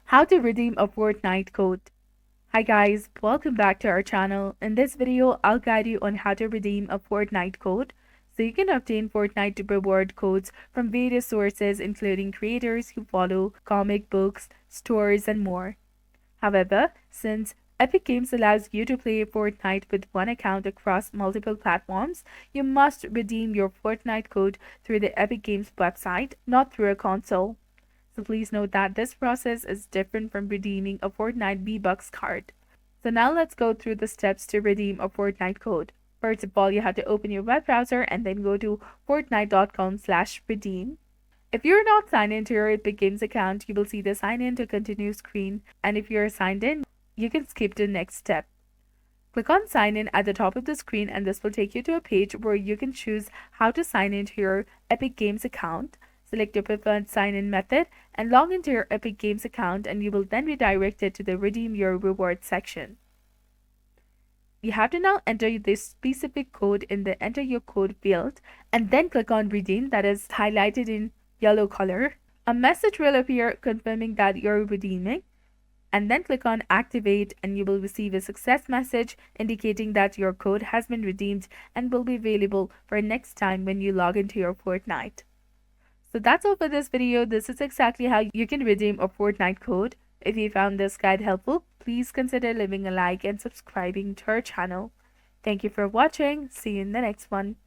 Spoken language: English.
How to redeem a Fortnite code. Hi guys, welcome back to our channel. In this video, I'll guide you on how to redeem a Fortnite code so you can obtain Fortnite reward codes from various sources including creators you follow, comic books, stores, and more. However, since Epic Games allows you to play Fortnite with one account across multiple platforms, you must redeem your Fortnite code through the Epic Games website, not through a console. So please note that this process is different from redeeming a Fortnite V-Bucks card. So now let's go through the steps to redeem a Fortnite code. First of all, you have to open your web browser and then go to fortnite.com/redeem. If you're not signed into your Epic Games account, you will see the sign in to continue screen, and if you're signed in, you can skip to the next step. Click on sign in at the top of the screen and this will take you to a page where you can choose how to sign into your Epic Games account. Select your preferred sign-in method and log into your Epic Games account, and you will then be directed to the Redeem Your Reward section. You have to now enter this specific code in the Enter Your Code field and then click on Redeem, that is highlighted in yellow color. A message will appear confirming that you're redeeming, and then click on Activate and you will receive a success message indicating that your code has been redeemed and will be available for next time when you log into your Fortnite. So that's all for this video. This is exactly how you can redeem a Fortnite code. If you found this guide helpful, please consider leaving a like and subscribing to our channel. Thank you for watching. See you in the next one.